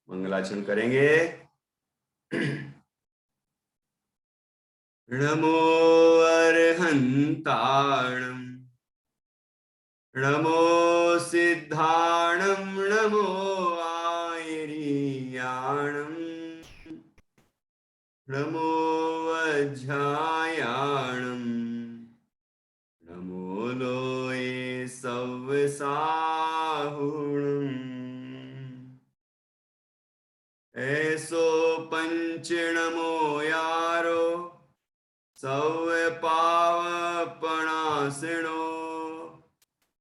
मंगलाचरण करेंगे। नमो अर्हन्ताणं नमो सिद्धाणं नमो आयर्याणं नमो वज्रायाणं नमो लोये सव्यसाहुणम् ऐसो पंच नमो यारो सव्य पावपणासिनो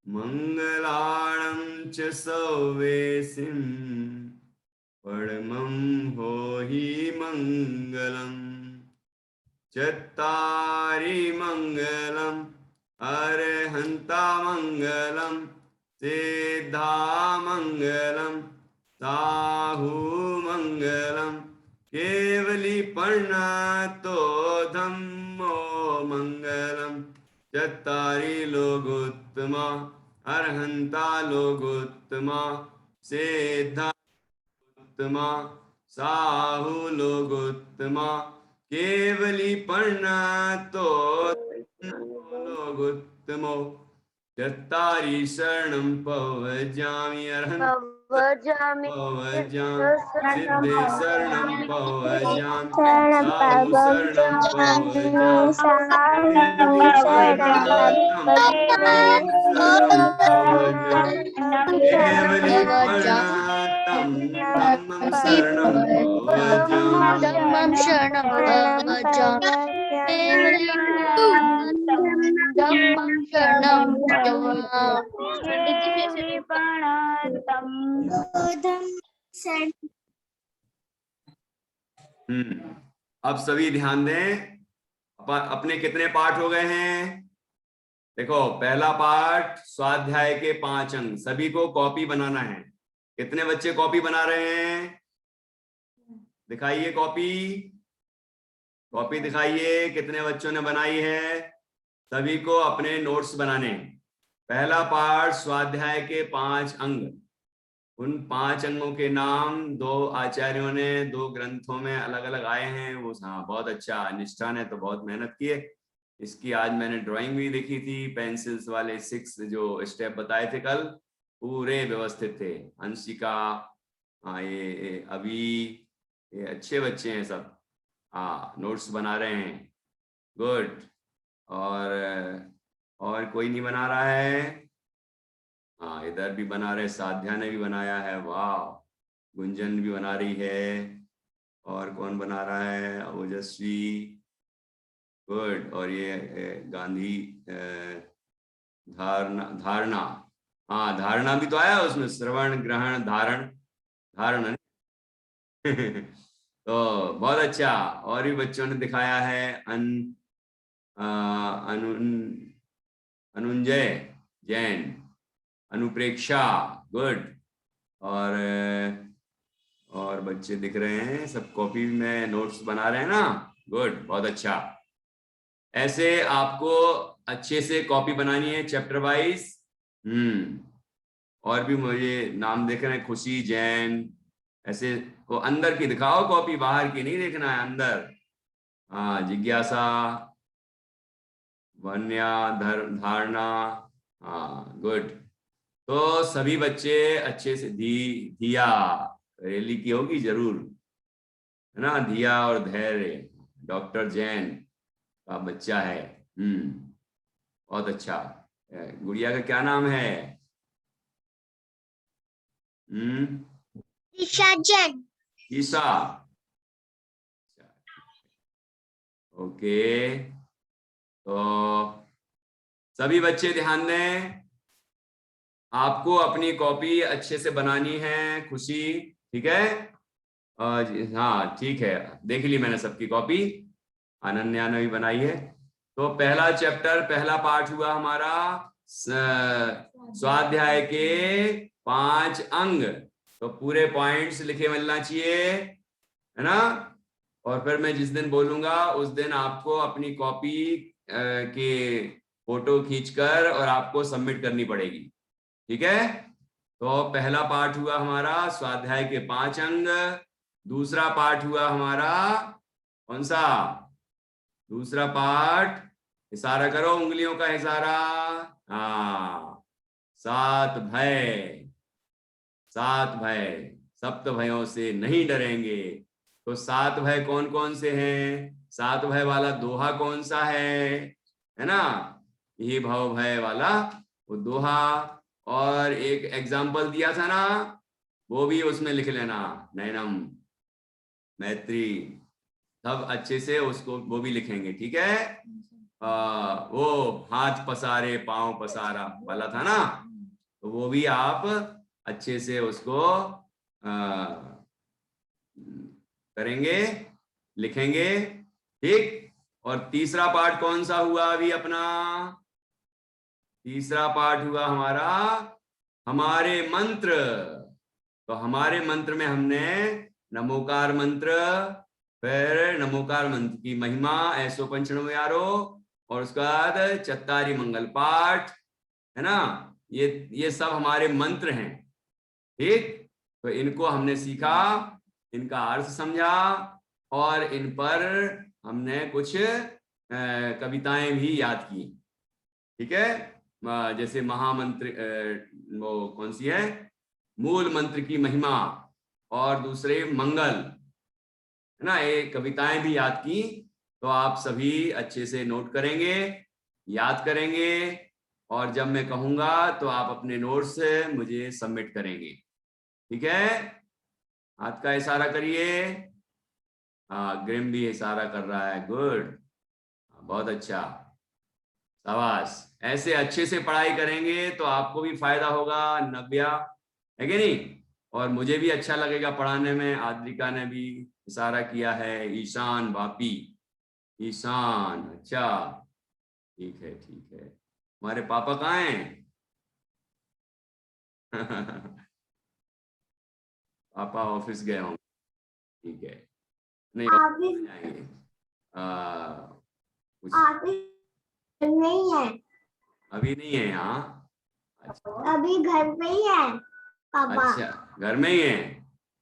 मंगलाणं च सव्येसिं परमं हो हि मंगलम् चत्तारि मंगलम् अर्हन्ता मंगलम् सिद्धा मंगलम् साहु मंगलम् केवली पर्णतो धम्मो मंगलम् चत्तारि लोकोत्तमा अर्हन्ता लोकोत्तमा सिद्धा लोकोत्तमा साहु लोकोत्तमा केवली पर्णतो लोकोत्तमो चत्तारि शरणं पवजामि अर्हन्ता पवजामि सिद्धे शरणं पवजामि साहु शरणं पवजामि केवली प्रणतं धम्मं शरणं अब सभी ध्यान दें। अपने कितने पाठ हो गए हैं? देखो, पहला पाठ स्वाध्याय के 5 अंक, सभी को कॉपी बनाना है। कितने बच्चे कॉपी बना रहे हैं? दिखाइए कॉपी, कॉपी दिखाइए कितने बच्चों ने बनाई है। सभी को अपने नोट्स बनाने। पहला पाठ स्वाध्याय के 5 अंग, उन 5 अंगों के नाम 2 आचार्यों ने 2 ग्रंथों में अलग अलग आए हैं। वो हाँ, बहुत अच्छा। निष्ठा ने तो बहुत मेहनत की है इसकी। आज मैंने ड्राइंग भी देखी थी, पेंसिल्स वाले 6 जो स्टेप बताए थे कल, पूरे व्यवस्थित थे। अंशिका, ये अभी, ये अच्छे बच्चे हैं सब। हाँ, नोट्स बना रहे हैं, गुड। और कोई नहीं बना रहा है? हाँ, इधर भी बना रहे, साध्या ने भी बनाया है, वाह। गुंजन भी बना रही है। और कौन बना रहा है? ओजस्वी, गुड। और ये गांधी धारणा, हाँ धारणा भी तो आया उसमें, श्रवण ग्रहण धारण, धारण। तो बहुत अच्छा। और भी बच्चों ने दिखाया है। अनुंजय जैन, अनुप्रेक्षा, गुड। और बच्चे दिख रहे हैं सब, कॉपी में नोट्स बना रहे हैं ना, गुड, बहुत अच्छा। ऐसे आपको अच्छे से कॉपी बनानी है चैप्टर वाइज। और भी मुझे नाम देख रहे हैं, खुशी जैन, ऐसे। वो अंदर की दिखाओ कॉपी, बाहर की नहीं देखना है, अंदर। हाँ, जिज्ञासा, वन्या, धारणा, हाँ गुड। तो सभी बच्चे अच्छे से धिया रैली की होगी जरूर, है ना। धिया और धैर्य, डॉक्टर जैन का बच्चा है। बहुत अच्छा। गुड़िया का क्या नाम है? ईशा जैन। ईशा, ओके। तो सभी बच्चे ध्यान दें, आपको अपनी कॉपी अच्छे से बनानी है। खुशी, ठीक है? हाँ ठीक है, देख ली मैंने सबकी कॉपी, अनन्या ने भी बनाई है। तो पहला चैप्टर, पहला पाठ हुआ हमारा स्वाध्याय के 5 अंग। तो पूरे पॉइंट्स लिखे मिलना चाहिए, है ना। और फिर मैं जिस दिन बोलूंगा उस दिन आपको अपनी कॉपी के फोटो खींचकर और आपको सबमिट करनी पड़ेगी, ठीक है? तो पहला पाठ हुआ हमारा स्वाध्याय के 5 अंग। दूसरा पाठ हुआ हमारा कौन सा? दूसरा पाठ, इशारा करो, उंगलियों का इशारा। हाँ, 7 भय। 7 भय, सप्त भयों से नहीं डरेंगे। तो 7 भय कौन कौन से हैं? 7 भय वाला दोहा कौन सा है ना? ये भव भय वाला वो दोहा। और एक एग्जाम्पल दिया था ना, वो भी उसमें लिख लेना, नैनम मैत्री, सब अच्छे से उसको वो भी लिखेंगे, ठीक है? वो हाथ पसारे पांव पसारा वाला था ना, तो वो भी आप अच्छे से उसको करेंगे, लिखेंगे, ठीक। और तीसरा पाठ कौन सा हुआ अभी अपना? तीसरा पाठ हुआ हमारा हमारे मंत्र। तो हमारे मंत्र में हमने नमोकार मंत्र, फिर नमोकार मंत्र की महिमा 195 आरोह, और उसके बाद चत्तारी मंगल पाठ, है ना? ये सब हमारे मंत्र हैं, ठीक। तो इनको हमने सीखा, इनका अर्थ समझा, और इन पर हमने कुछ कविताएं भी याद की, ठीक है? जैसे महामंत्र, वो कौन सी है, मूल मंत्र की महिमा, और दूसरे मंगल, है ना? ये कविताएं भी याद की। तो आप सभी अच्छे से नोट करेंगे, याद करेंगे, और जब मैं कहूंगा तो आप अपने नोट्स मुझे सबमिट करेंगे, ठीक है? हाथ का इशारा करिए। हाँ, ग्रिम भी इशारा कर रहा है, गुड, बहुत अच्छा, शाबाश। ऐसे अच्छे से पढ़ाई करेंगे तो आपको भी फायदा होगा, नव्या, है कि नहीं? और मुझे भी अच्छा लगेगा पढ़ाने में। आद्रिका ने भी इशारा किया है, ईशान वापी, ईशान, अच्छा, ठीक है, ठीक है। हमारे पापा कहाँ हैं? पापा ऑफिस गए होंगे, ठीक है, नहीं आएंगे। कुछ नहीं है, अभी नहीं है यहाँ, अच्छा, अभी घर पे ही है पापा। अच्छा, घर में ही है,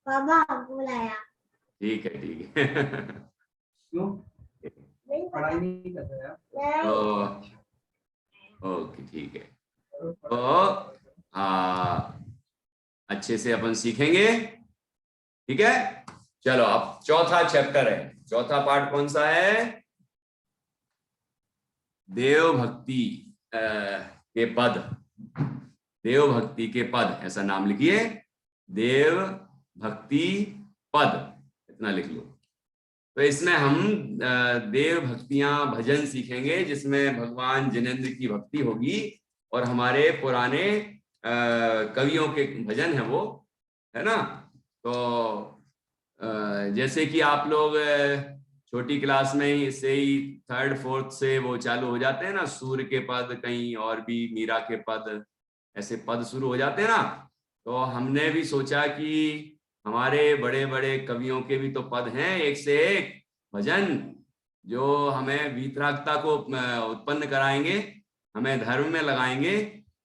पापा बुलाया, ठीक है, ठीक है। क्यों पढ़ाई नहीं कर रहे हैं? तो ओके, ठीक है। तो अच्छे से अपन सीखेंगे, ठीक है? चलो, अब चौथा चैप्टर है। चौथा पार्ट कौन सा है? देव भक्ति के पद, देव भक्ति के पद, ऐसा नाम लिखिए, देव भक्ति पद, इतना लिख लो। तो इसमें हम देव भक्तियां, भजन सीखेंगे, जिसमें भगवान जिनेंद्र की भक्ति होगी, और हमारे पुराने कवियों के भजन है वो, है ना? तो जैसे कि आप लोग छोटी क्लास में ही से ही 3rd 4th से वो चालू हो जाते हैं ना, सूर्य के पद, कहीं और भी मीरा के पद, ऐसे पद शुरू हो जाते हैं ना। तो हमने भी सोचा कि हमारे बड़े बड़े कवियों के भी तो पद हैं, एक से एक भजन, जो हमें वीतरागता को उत्पन्न कराएंगे, हमें धर्म में लगाएंगे,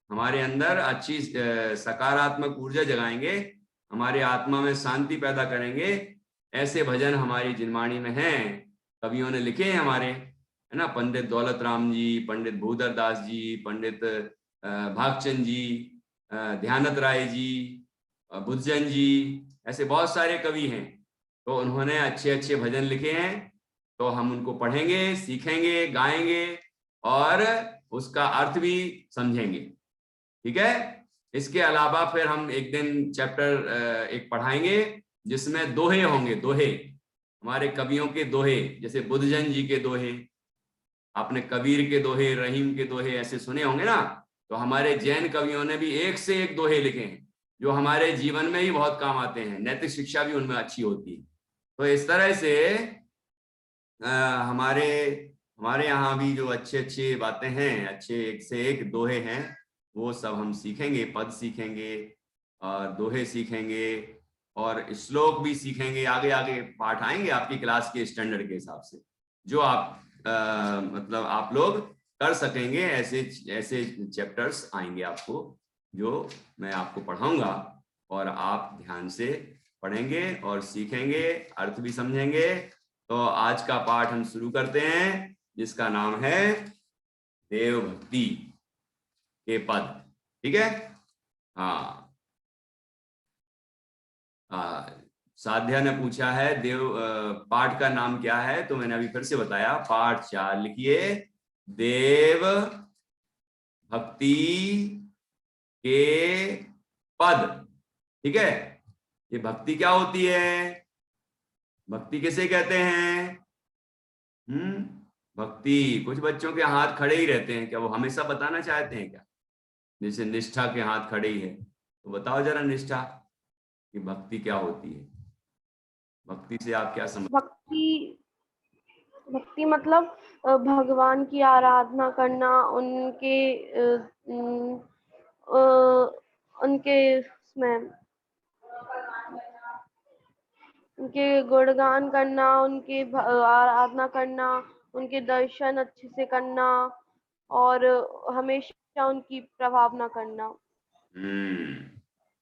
हमारे अंदर अच्छी सकारात्मक ऊर्जा जगाएंगे, हमारे आत्मा में शांति पैदा करेंगे। ऐसे भजन हमारी जिनवाणी में हैं, कवियों ने लिखे हैं हमारे, है ना? पंडित दौलत राम जी, पंडित भूधर दास जी, पंडित भागचंद जी, ध्यानत राय जी, बुद्धजन जी, ऐसे बहुत सारे कवि हैं। तो उन्होंने अच्छे अच्छे भजन लिखे हैं। तो हम उनको पढ़ेंगे, सीखेंगे, गाएंगे, और उसका अर्थ भी समझेंगे, ठीक है? इसके अलावा फिर हम एक दिन चैप्टर एक पढ़ाएंगे, जिसमें दोहे होंगे, दोहे, हमारे कवियों के दोहे, जैसे बुद्धजन जी के दोहे, आपने कबीर के दोहे, रहीम के दोहे ऐसे सुने होंगे ना। तो हमारे जैन कवियों ने भी एक से एक दोहे लिखे हैं, जो हमारे जीवन में ही बहुत काम आते हैं, नैतिक शिक्षा भी उनमें अच्छी होती है। तो इस तरह से हमारे हमारे यहाँ भी जो अच्छे अच्छे बातें हैं, अच्छे एक से एक दोहे हैं, वो सब हम सीखेंगे, पद सीखेंगे, और दोहे सीखेंगे, और श्लोक भी सीखेंगे। आगे आगे पाठ आएंगे आपकी क्लास के स्टैंडर्ड के हिसाब से, जो आप मतलब आप लोग कर सकेंगे, ऐसे ऐसे चैप्टर्स आएंगे आपको, जो मैं आपको पढ़ाऊंगा और आप ध्यान से पढ़ेंगे और सीखेंगे, अर्थ भी समझेंगे। तो आज का पाठ हम शुरू करते हैं, जिसका नाम है देव भक्ति के पद। ठीक है। हाँ, साध्या ने पूछा है पाठ का नाम क्या है, तो मैंने अभी फिर से बताया। पाठ 4 लिखिए, देव भक्ति के पद। ठीक है। ये भक्ति क्या होती है, भक्ति किसे कहते हैं? भक्ति, कुछ बच्चों के हाथ खड़े ही रहते हैं, क्या वो हमेशा बताना चाहते हैं क्या? जैसे निष्ठा के हाथ खड़े ही है, तो बताओ जरा निष्ठा कि भक्ति क्या होती है, भक्ति से आप क्या समझ? भक्ति मतलब भगवान की आराधना करना, उनके उसमें उनके गुणगान करना, उनके आराधना करना, उनके दर्शन अच्छे से करना और हमेशा उनकी प्रभावना करना।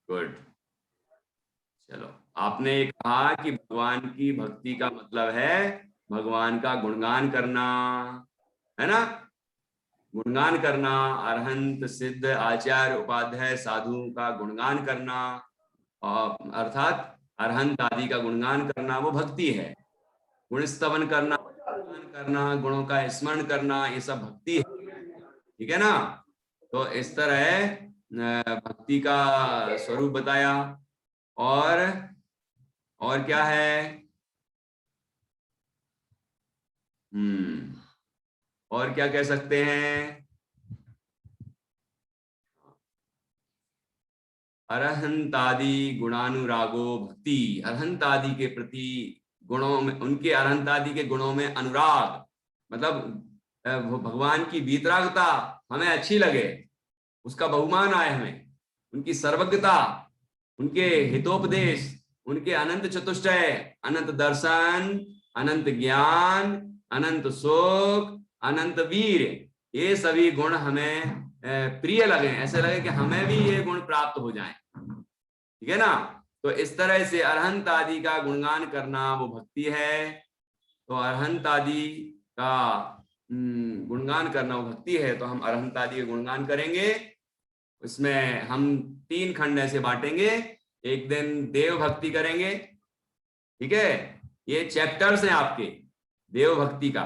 गुड। चलो, आपने कहा कि भगवान की भक्ति का मतलब है भगवान का गुणगान करना, है ना? गुणगान करना, अरहंत सिद्ध आचार्य उपाध्याय साधु का गुणगान करना, अर्थात अरहंत आदि का गुणगान करना, वो भक्ति है। गुण स्तवन करना, गुणगान करना, गुणों का स्मरण करना, ये सब भक्ति है। ठीक है ना? तो इस तरह भक्ति का स्वरूप बताया। और क्या है? और क्या कह सकते हैं? अरहंतादि गुणानुरागो भक्ति, अरहंतादि के प्रति गुणों में, उनके अरहंतादि के गुणों में अनुराग, मतलब भगवान की वीतरागता हमें अच्छी लगे, उसका बहुमान आए हमें, उनकी सर्वज्ञता, उनके हितोपदेश, उनके अनंत चतुष्टय, अनंत दर्शन, अनंत ज्ञान, अनंत सुख, अनंत वीर, ये सभी गुण हमें प्रिय लगे, ऐसे लगे कि हमें भी ये गुण प्राप्त हो जाएं। ठीक है ना? तो इस तरह से अरहंत आदि का गुणगान करना वो भक्ति है। तो अरहंत आदि का गुणगान करना वो भक्ति है। तो हम अरहंत आदि का गुणगान करेंगे। इसमें हम 3 खंड ऐसे बांटेंगे। एक दिन देव भक्ति करेंगे, ठीक है, ये चैप्टर्स हैं आपके देव भक्ति का,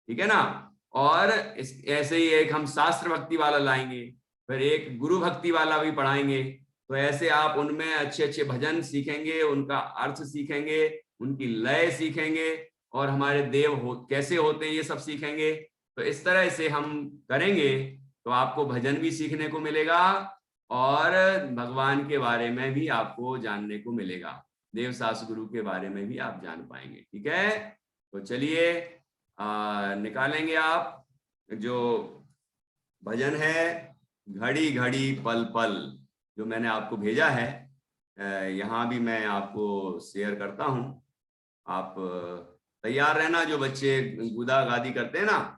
ठीक है ना? और ऐसे ही एक हम शास्त्र भक्ति वाला लाएंगे, फिर एक गुरु भक्ति वाला भी पढ़ाएंगे। तो ऐसे आप उनमें अच्छे अच्छे भजन सीखेंगे, उनका अर्थ सीखेंगे, उनकी लय सीखेंगे, और हमारे कैसे होते हैं ये सब सीखेंगे। तो इस तरह से हम करेंगे तो आपको भजन भी सीखने को मिलेगा और भगवान के बारे में भी आपको जानने को मिलेगा, देव सास गुरु के बारे में भी आप जान पाएंगे। ठीक है? तो चलिए निकालेंगे आप जो भजन है, घड़ी घड़ी पल पल, जो मैंने आपको भेजा है, यहाँ भी मैं आपको शेयर करता हूँ। आप तैयार रहना, जो बच्चे गुदा गादी करते हैं ना,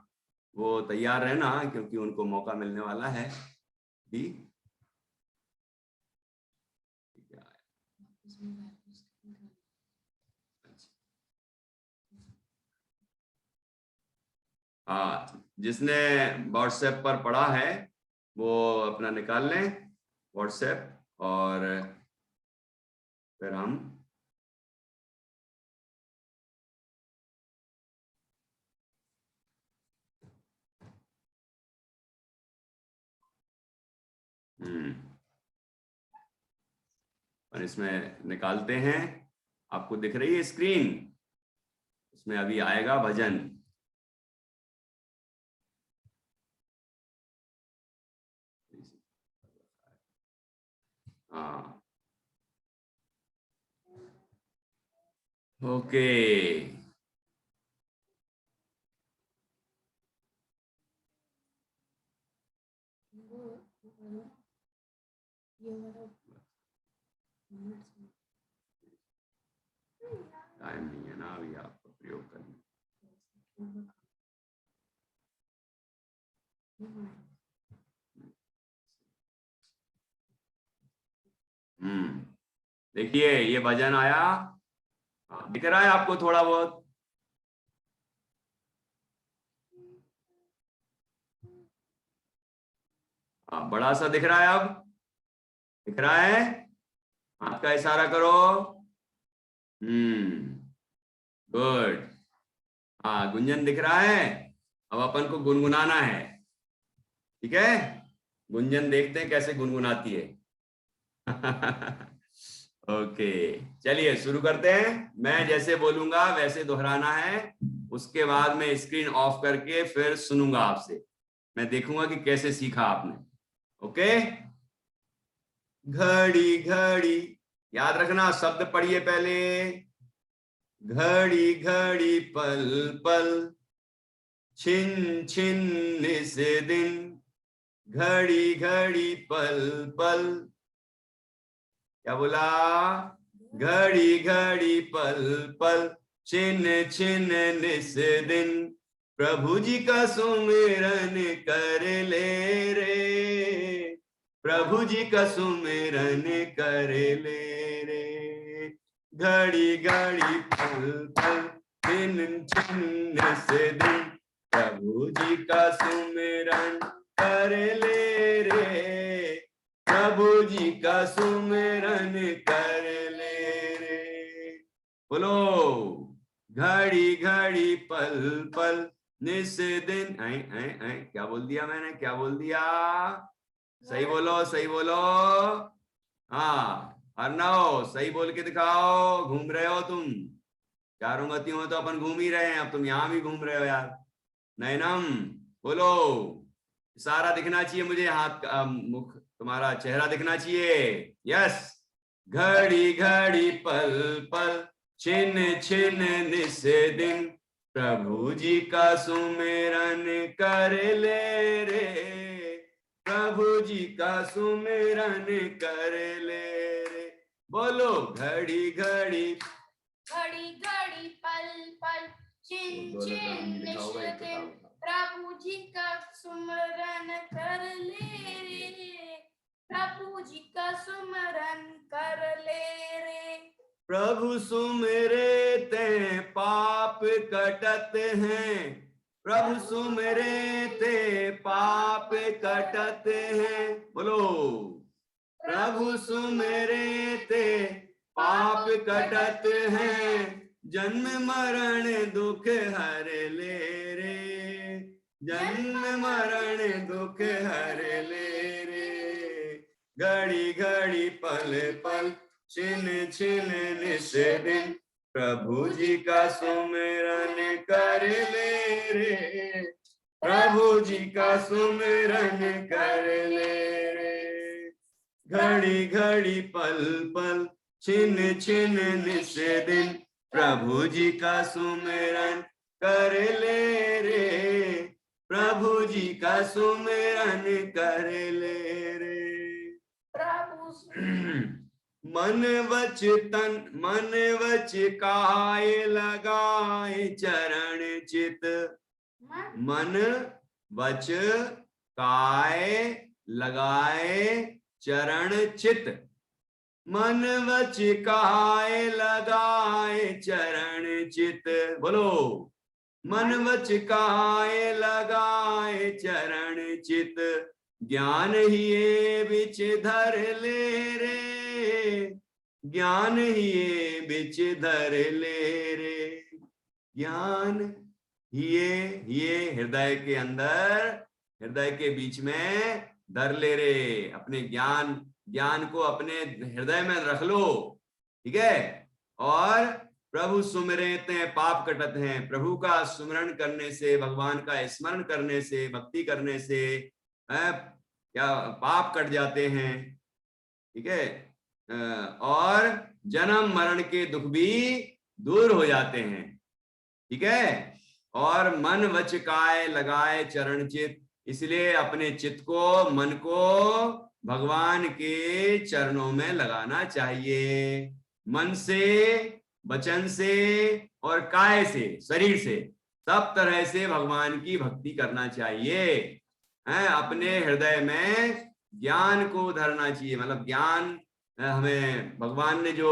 वो तैयार रहना, क्योंकि उनको मौका मिलने वाला है भी। हाँ, जिसने व्हाट्सएप पर पढ़ा है वो अपना निकाल लें व्हाट्सएप, और फिर हम और इसमें निकालते हैं। आपको दिख रही है स्क्रीन? इसमें अभी आएगा भजन। हाँ, ओके। टाइम नहीं है ना अभी आपका प्रयोग करने। देखिए ये भजन आया, दिख रहा है आपको थोड़ा बहुत? बड़ा सा दिख रहा है, अब दिख रहा है? हाथ का इशारा करो। गुड। हाँ, गुंजन दिख रहा है। अब अपन को गुनगुनाना है, ठीक है? गुंजन देखते हैं कैसे गुनगुनाती है। ओके, चलिए शुरू करते हैं। मैं जैसे बोलूंगा वैसे दोहराना है, उसके बाद मैं स्क्रीन ऑफ करके फिर सुनूंगा आपसे, मैं देखूंगा कि कैसे सीखा आपने। ओके, घड़ी घड़ी, याद रखना शब्द पढ़िए पहले। घड़ी घड़ी पल पल, छिन छिन इस दिन, घड़ी घड़ी पल पल, क्या बोला? घड़ी घड़ी पल पल, छिन छिन निस दिन, प्रभु जी का सुमिरन कर ले रे, प्रभु जी का सुमिरन कर ले रे। घड़ी घड़ी पल पल, छिन छिन निस दिन, प्रभु जी का सुमिरन कर ले रे, प्रभु जी का सुमिरन कर ले रे। बोलो, घड़ी घड़ी पल पल निस दिन। क्या बोल दिया मैंने, क्या बोल दिया? सही बोलो, सही बोलो। हाँ, अर्नव सही बोल के दिखाओ। घूम रहे हो तुम, चारों गतियों में तो अपन घूम ही रहे हैं, अब तुम यहाँ भी घूम रहे हो यार। नैनम बोलो, इशारा दिखना चाहिए मुझे, हाथ का मुख, तुम्हारा चेहरा दिखना चाहिए। यस। घड़ी घड़ी पल पल, छिन छिन निस दिन, प्रभु जी का सुमिरन कर ले रे, प्रभु जी का सुमिरन कर ले रे। बोलो, घड़ी घड़ी, घड़ी घड़ी पल पल, छिन छिन निस दिन, प्रभु जी का सुमिरन कर ले रे, प्रभु जी का सुमिरन कर ले रे। प्रभु सुमिरे ते पाप कटत हैं, प्रभु सुमिरे ते पाप कटत हैं। बोलो, प्रभु सुमिरे ते पाप कटत हैं, जन्म मरण दुख हर ले रे, जन्म मरण दुख हर ले रे। घड़ी घड़ी पल पल, छिन छिन निस दिन, प्रभु जी का सुमिरन कर ले रे, प्रभु जी का सुमिरन कर ले रे। घड़ी घड़ी पल पल, छिन छिन निस दिन, प्रभु जी का सुमिरन कर ले रे, प्रभु जी का सुमिरन कर ले रे। मन वच तन, मन वच काय लगाए चरण चित, मन वच काय लगाए चरण चित, मन वच काय लगाए चरण चित। बोलो, मन वच काय लगाए चरण चित, ज्ञान ही बिच धर ले रे, ज्ञान ही बिच धर ले रे। ज्ञान ये हृदय के अंदर, हृदय के बीच में धर ले रे, अपने ज्ञान, ज्ञान को अपने हृदय में रख लो, ठीक है? और प्रभु सुमिरते पाप कटत हैं, प्रभु का सुमिरन करने से, भगवान का स्मरण करने से, भक्ति करने से क्या पाप कट जाते हैं, ठीक है? और जन्म मरण के दुख भी दूर हो जाते हैं, ठीक है? और मन वच काय लगाए चरण चित, इसलिए अपने चित्त को, मन को भगवान के चरणों में लगाना चाहिए। मन से, वचन से और काय से, शरीर से, सब तरह से भगवान की भक्ति करना चाहिए। अपने हृदय में ज्ञान को धरना चाहिए, मतलब ज्ञान हमें भगवान ने जो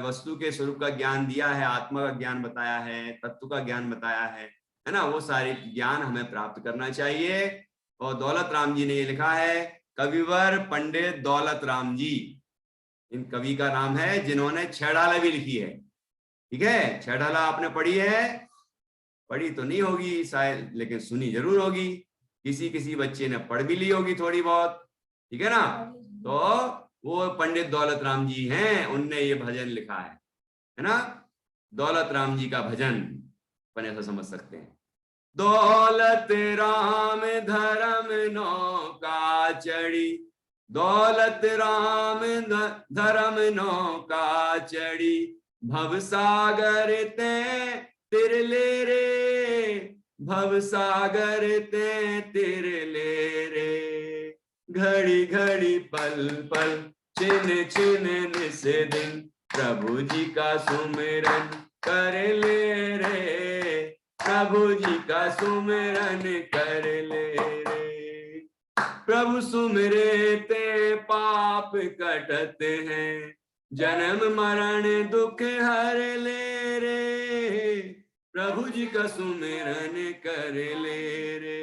वस्तु के स्वरूप का ज्ञान दिया है, आत्मा का ज्ञान बताया है, तत्व का ज्ञान बताया है ना, वो सारे ज्ञान हमें प्राप्त करना चाहिए। और दौलत राम जी ने ये लिखा है, कविवर पंडित दौलत राम जी, इन कवि का नाम है जिन्होंने छेड़ाला भी लिखी है। ठीक है, छेड़ाला आपने पढ़ी है? पढ़ी तो नहीं होगी शायद, लेकिन सुनी जरूर होगी, किसी किसी बच्चे ने पढ़ भी ली होगी थोड़ी बहुत। ठीक है ना? तो वो पंडित दौलत राम जी हैं, उनने ये भजन लिखा है ना? दौलत राम जी का भजन अपन ऐसा समझ सकते हैं, दौलत राम धर्म नौका चढ़ी, दौलत राम धर्म नौका चढ़ी, भव सागर ते तिरले रे, भव सागर ते तिरले रे, घड़ी घड़ी पल पल छिन छिन निस दिन, प्रभु जी का सुमिरन कर ले रे, प्रभु जी का सुमिरन कर ले रे, प्रभु सुमिरे ते पाप कटत हैं, जन्म मरण दुख हर ले रे, प्रभु जी का सुमिरन कर ले रे,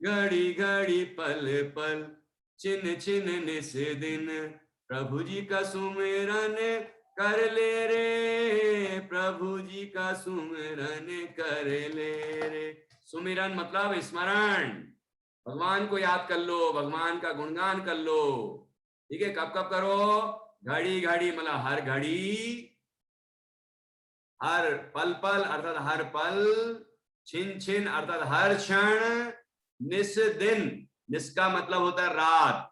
घड़ी घड़ी पल पल छिन छिन निस दिन, प्रभु जी का सुमिरन कर ले रे, प्रभु जी का सुमिरन कर ले रे। सुमिरन मतलब स्मरण, भगवान को याद कर लो, भगवान का गुणगान कर लो। ठीक है, कब कब करो? घड़ी घड़ी मतलब हर घड़ी, हर पल पल अर्थात हर पल, छिन छिन अर्थात हर क्षण, निस दिन, निस का मतलब होता है रात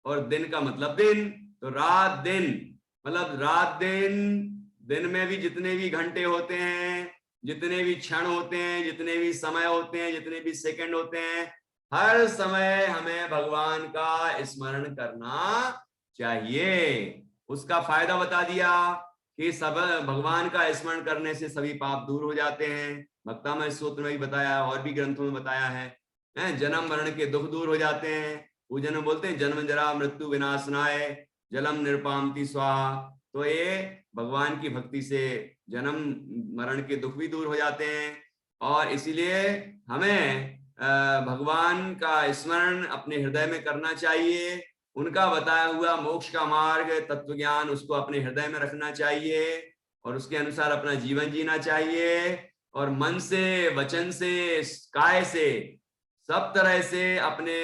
और दिन का मतलब दिन, तो रात दिन मतलब रात दिन, दिन में भी जितने भी घंटे होते हैं, जितने भी क्षण होते हैं, जितने भी समय होते हैं, जितने भी सेकंड होते हैं, हर समय हमें भगवान का स्मरण करना चाहिए। उसका फायदा बता दिया कि सब भगवान का स्मरण करने से सभी पाप दूर हो जाते हैं। भक्तामय स्तोत्र में भी बताया, और भी ग्रंथों में बताया है, जन्म मरण के दुख दूर हो जाते हैं। पूजन में बोलते हैं जन्म जरा मृत्यु विनाशनाय जलम निरपामति स्वाहा, तो ये भगवान की भक्ति से जन्म मरण के दुख भी दूर हो जाते हैं। और इसीलिए हमें भगवान का स्मरण अपने हृदय में करना चाहिए, उनका बताया हुआ मोक्ष का मार्ग तत्व ज्ञान उसको अपने हृदय में रखना चाहिए और उसके अनुसार अपना जीवन जीना चाहिए, और मन से, वचन से, काय से, सब तरह से अपने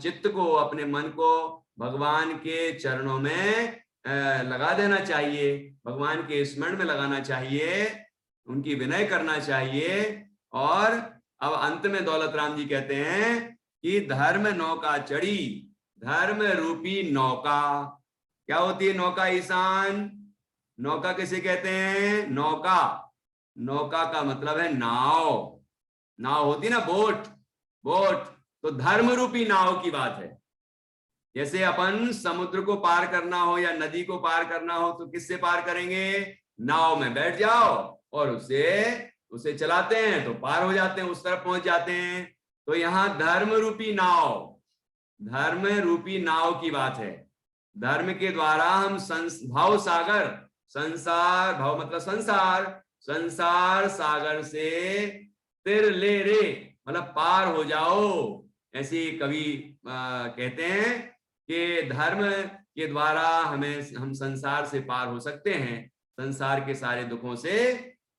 चित्त को, अपने मन को भगवान के चरणों में लगा देना चाहिए, भगवान के स्मरण में लगाना चाहिए, उनकी विनय करना चाहिए। और अब अंत में दौलत राम जी कहते हैं कि धर्म नौका चढ़ी, धर्म रूपी नौका। क्या होती है नौका ईशान? नौका किसे कहते हैं? नौका, नौका का मतलब है नाव, नाव होती ना, बोट, बोट, तो धर्म रूपी नाव की बात है। जैसे अपन समुद्र को पार करना हो या नदी को पार करना हो तो किससे पार करेंगे? नाव में बैठ जाओ और उसे चलाते हैं तो पार हो जाते हैं, उस तरफ पहुंच जाते हैं। तो यहाँ धर्म रूपी नाव, धर्म रूपी नाव की बात है। धर्म के द्वारा हम भाव सागर, संसार, भाव मतलब संसार, संसार सागर से तिर ले रे मतलब पार हो जाओ। ऐसे कवि कहते हैं कि धर्म के द्वारा हम संसार से पार हो सकते हैं, संसार के सारे दुखों से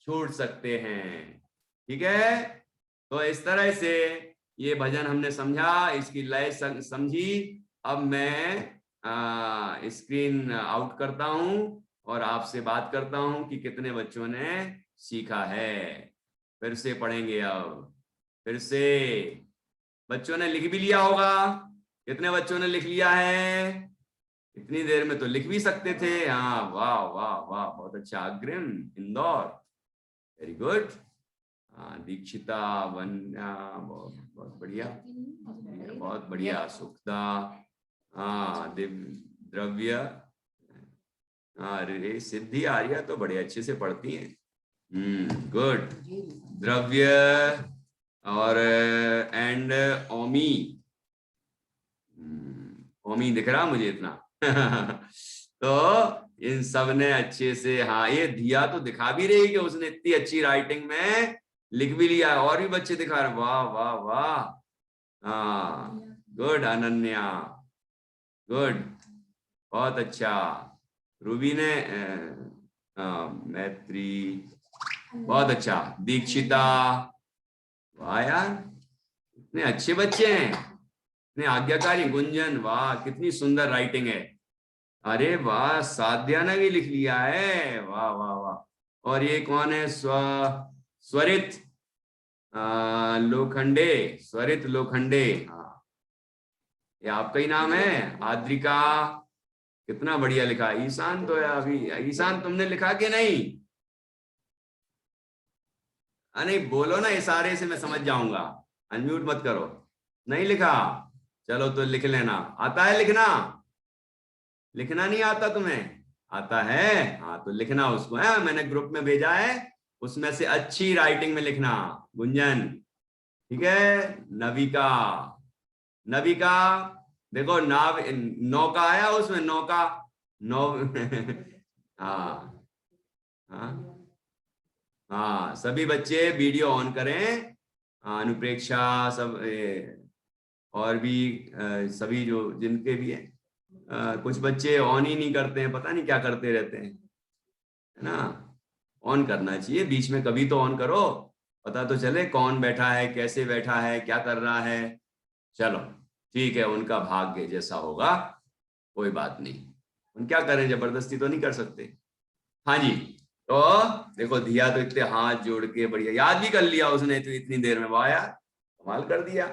छूट सकते हैं। ठीक है, तो इस तरह से ये भजन हमने समझा, इसकी लय समझी। अब मैं स्क्रीन आउट करता हूं और आपसे बात करता हूं कि कितने बच्चों ने सीखा है। फिर से पढ़ेंगे, अब फिर से बच्चों ने लिख भी लिया होगा। कितने बच्चों ने लिख लिया है? इतनी देर में तो लिख भी सकते थे। हाँ, वाह वाह वाह, बहुत अच्छा। अग्रिम इंदौर, वेरी गुड। दीक्षिता, वन्या, बहुत बढ़िया, बहुत बढ़िया। सुखदा, द्रव्य, अरे सिद्धि, आर्या तो बड़े अच्छे से पढ़ती हैं। गुड। द्रव्य और एंड ओमी, ओमी दिख रहा मुझे इतना। तो इन सब ने अच्छे से, हाँ ये धिया तो दिखा भी रही कि उसने इतनी अच्छी राइटिंग में लिख भी लिया, और भी बच्चे दिखा रहे, वाह वाह वाह, हाँ गुड अनन्या, गुड, बहुत अच्छा। रूबी ने मैत्री, बहुत अच्छा। दीक्षिता, वाह यार इतने अच्छे बच्चे हैं, इतने आज्ञाकारी। गुंजन, वाह कितनी सुंदर राइटिंग है। अरे वाह, साध्या ने भी लिख लिया है, वाह वाह वाह। और ये कौन है? स्वरित लोखंडे, स्वरित लोखंडे, हाँ ये आपका ही नाम है। आद्रिका, कितना बढ़िया लिखा। ईशान तो है अभी, ईशान तुमने लिखा कि नहीं? नहीं बोलो ना, इशारे से मैं समझ जाऊंगा, अनम्यूट मत करो। नहीं लिखा, चलो तो लिख लेना। आता है लिखना? लिखना नहीं आता तुम्हें? आता है, हाँ तो लिखना उसको है, मैंने ग्रुप में भेजा है, उसमें से अच्छी राइटिंग में लिखना। गुंजन, ठीक है। नविका, नविका देखो, नाव नौका आया उसमें, नौका, नौ हाँ हाँ हाँ, सभी बच्चे वीडियो ऑन करें, अनुप्रेक्षा सब और भी सभी जो जिनके भी है, कुछ बच्चे ऑन ही नहीं करते हैं, पता नहीं क्या करते रहते हैं, है ना। ऑन करना चाहिए बीच में, कभी तो ऑन करो, पता तो चले कौन बैठा है, कैसे बैठा है, क्या कर रहा है। चलो ठीक है, उनका भाग्य जैसा होगा, कोई बात नहीं, हम क्या करें, जबरदस्ती तो नहीं कर सकते। हाँ जी, तो देखो धिया तो इतने हाथ जोड़ के बढ़िया याद भी कर लिया उसने, तो इतनी देर में, वाह यार कमाल कर दिया।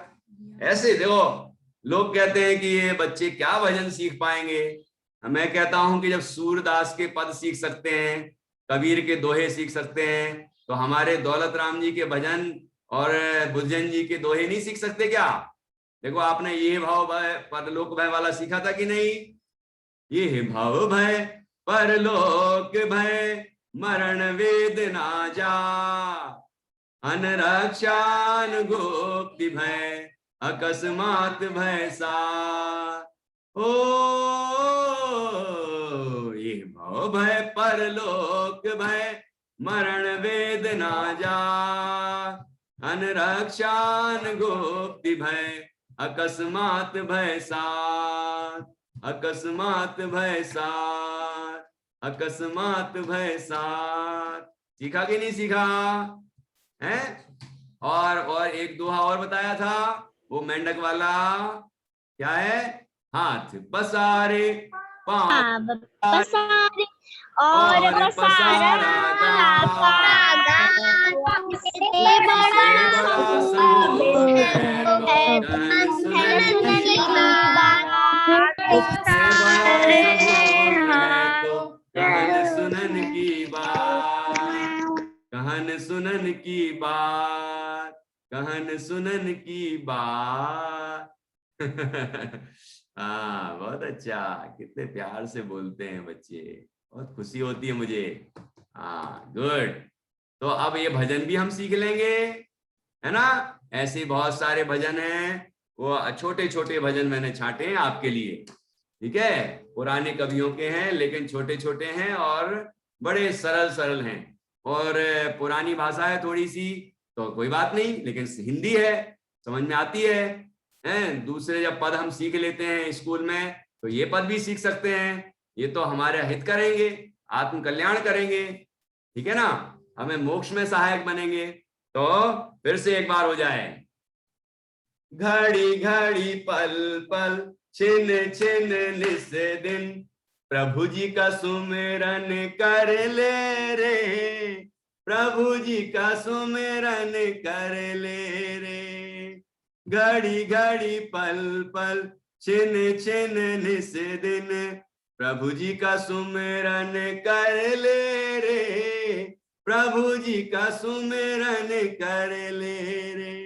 ऐसे देखो, लोग कहते हैं कि ये बच्चे क्या भजन सीख पाएंगे, मैं कहता हूं कि जब सूरदास के पद सीख सकते हैं, कबीर के दोहे सीख सकते हैं, तो हमारे दौलत राम जी के भजन और बुद्धजन जी के दोहे नहीं सीख सकते क्या? देखो आपने ये भाव भय परलोक भय वाला सीखा था कि नहीं? ये भाव भय परलोक भय मरण वेदना जा, अनरक्षान गोप्ति भय अकस्मात भय सा। ओ ये भाव भय परलोक भय मरण वेदना जा, अनरक्षान गोप्ति भय अकस्मात भय साथ, अकस्मात भय साथ, अकस्मात भय साथ। सीखा कि नहीं सीखा है? और एक दोहा और बताया था, वो मेंढक वाला, क्या है? हाथ पसारे पांव पसारे और पसारा बड़ा समूह है, सुनने की कहन सुनन की बात, कहन सुनन की बात, कहन सुनन की बात। हाँ बहुत अच्छा, कितने प्यार से बोलते हैं बच्चे, बहुत खुशी होती है मुझे। हाँ गुड। तो अब ये भजन भी हम सीख लेंगे, है ना। ऐसे बहुत सारे भजन हैं, वो छोटे छोटे भजन मैंने छांटे हैं आपके लिए, ठीक है। पुराने कवियों के हैं लेकिन छोटे छोटे हैं और बड़े सरल सरल हैं, और पुरानी भाषा है थोड़ी सी, तो कोई बात नहीं, लेकिन हिंदी है, समझ में आती है। दूसरे जब पद हम सीख लेते हैं स्कूल में, तो ये पद भी सीख सकते हैं, ये तो हमारे हित करेंगे, आत्म कल्याण करेंगे, ठीक है ना, हमें मोक्ष में सहायक बनेंगे। तो फिर से एक बार हो जाए। घड़ी घड़ी पल पल छिन छिन निस दिन, प्रभु जी का सुमिरन कर ले रे, प्रभु जी का सुमिरन कर ले रे। घड़ी घड़ी पल पल छिन छिन निस दिन, प्रभु जी का सुमिरन कर ले रे, प्रभु जी का सुमिरन कर ले रे।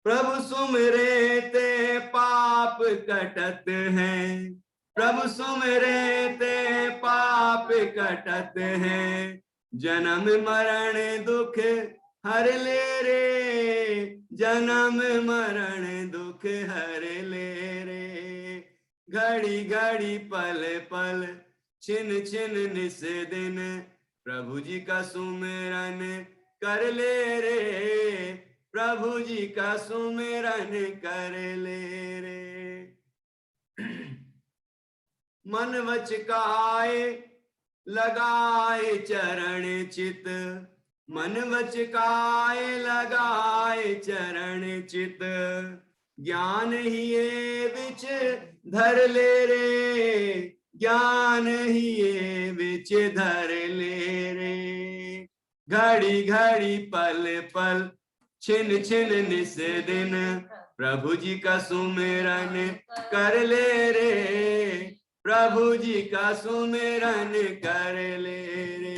प्रभु सुमिरे ते पाप कटत हैं, प्रभु सुमिरे ते पाप कटत हैं, जन्म मरण दुख हर ले रे, जन्म मरण दुख हर ले रे। घड़ी घड़ी पल पल छिन छिन निस दिन प्रभु जी का सुमिरन कर ले रे, प्रभु जी का सुमिरन कर ले रे। मन वच काए लगाए चरण चित, मन वच काय लगाए चरण चित, ज्ञान ही ये बिच धर ले रे, ज्ञान ही ये बिच धर ले रे। घड़ी घड़ी पल पल छिन छिन निस दिन प्रभु जी का सुमिरन कर ले रे, प्रभु जी का सुमिरन कर ले रे।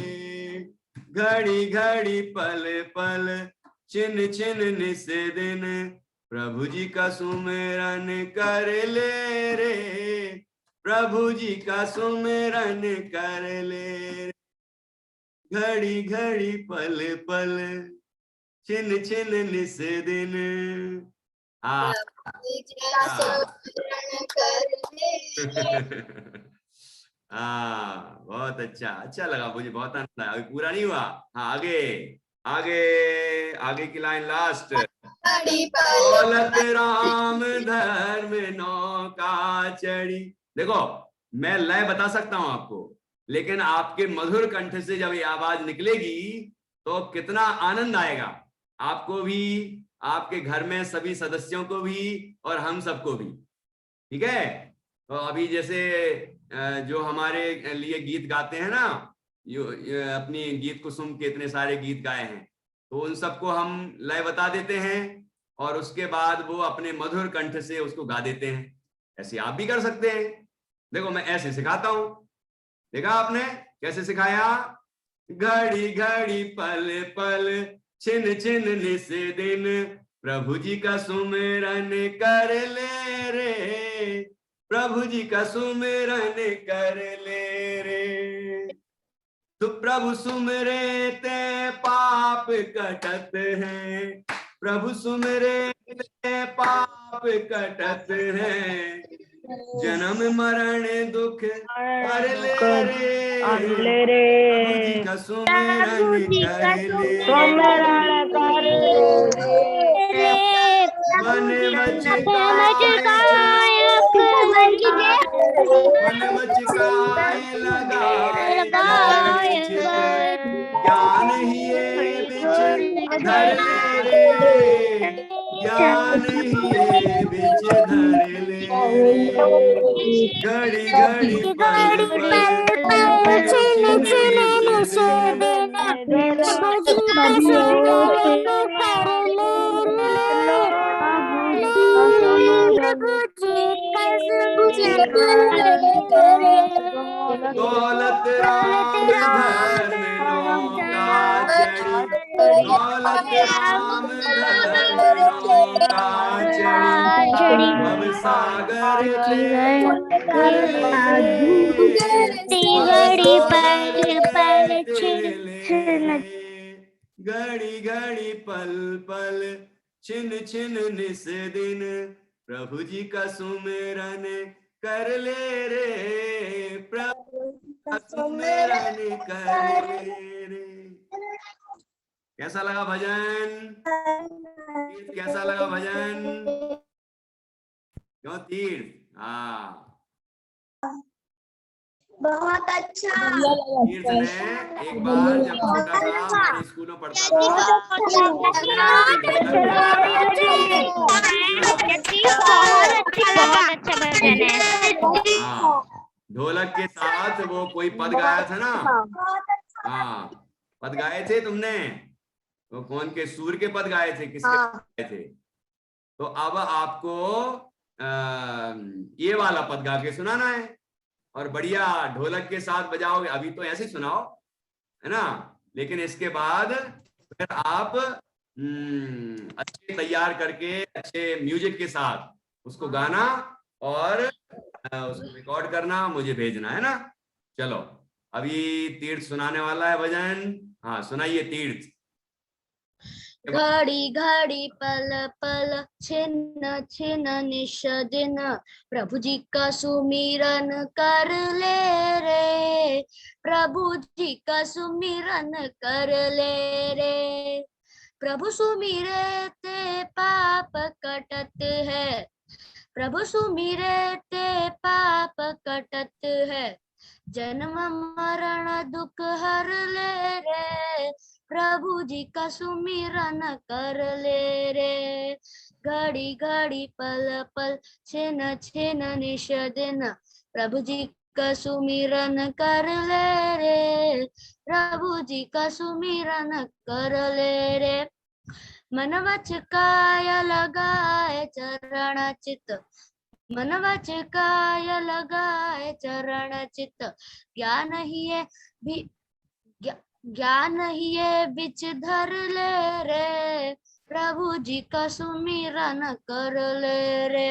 घड़ी घड़ी पल पल छिन छिन निस दिन प्रभु जी का सुमिरन कर ले रे, प्रभु जी का सुमिरन कर ले रे। घड़ी घड़ी पल पल छिन छिन निस दिन। हाँ हाँ बहुत अच्छा, अच्छा लगा मुझे, बहुत आनंद आया। अभी पूरा नहीं हुआ। हाँ आगे आगे आगे की लाइन लास्ट। दौलत राम धर्म नौका चढ़ी। देखो मैं लय बता सकता हूं आपको, लेकिन आपके मधुर कंठ से जब ये आवाज निकलेगी तो कितना आनंद आएगा आपको भी, आपके घर में सभी सदस्यों को भी और हम सबको भी। ठीक है, तो अभी जैसे जो हमारे लिए गीत गाते हैं ना, अपनी गीत कुसुम के इतने सारे गीत गाए हैं, तो उन सबको हम लय बता देते हैं और उसके बाद वो अपने मधुर कंठ से उसको गा देते हैं। ऐसे आप भी कर सकते हैं। देखो मैं ऐसे सिखाता हूं, देखा आपने कैसे सिखाया? घड़ी घड़ी पल पल छिन छिन निस दिन प्रभु जी का सुमिरन कर ले रे, प्रभु जी का सुमिरन कर ले रे। तो प्रभु सुमिरे ते पाप कटत हैं, प्रभु सुमिरे ते पाप कटत हैं, जन्म मरण दुख हर ले रे, प्रभु जी का सुमिरन कर ले रे। मन वच काय लगाए चरण चित, ज्ञान ही ये बिच धर ले रे, ज्ञान ही ये बिच धर ले रे। घड़ी घड़ी पल पल छिन छिन निस दिन प्रभु जी का सुमिरन कर ले रे। दौलत राम धर्म नौका चढ़ी, दौलत राम धर्म नौका चढ़ी, अब सागर घड़ी घड़ी पल पल छिन छिन निस दिन प्रभु जी का सुमिरन कर ले रे, प्रभु का सुमिरन कर ले रे। कैसा लगा भजन? कैसा लगा भजन? क्यों तीर्थ? हाँ बहुत अच्छा। तीर्थ ने एक बार जब छोटा था हमारे स्कूल में पढ़ता था, ढोलक के साथ वो कोई पद गाया था ना। हाँ पद गाए थे तुमने, तो कौन के सूर के पद गाए थे, किसके गाए थे? तो अब आपको ये वाला पद गा के सुनाना है और बढ़िया ढोलक के साथ बजाओगे। अभी तो ऐसे सुनाओ है ना, लेकिन इसके बाद फिर आप अच्छे तैयार करके अच्छे म्यूजिक के साथ उसको गाना और उसको रिकॉर्ड करना, मुझे भेजना है ना। चलो अभी तीर्थ सुनाने वाला है भजन। हाँ सुनाइए तीर्थ। घड़ी घड़ी पल पल छिन्न छिन्न निश दिन प्रभु जी का सुमिरन कर ले रे, प्रभु जी का सुमिरन कर ले रे। प्रभु सुमिरे ते पाप कटत है, प्रभु सुमिरे ते पाप कटत है, जन्म मरण दुख हर ले रे, प्रभु जी का सुमिरन कर ले रे। घड़ी घड़ी पल पल छिन्न छिन्न निश दिन प्रभु जी का सुमिरन कर ले रे, प्रभु जी का सुमिरन कर ले रे। मन वच काय लगाए चरण चित, मन वच काय लगाए चरण चित, ज्ञान ही है भी ज्ञान ही है बिच धर ले रे, प्रभु जी का सुमिरन कर ले रे।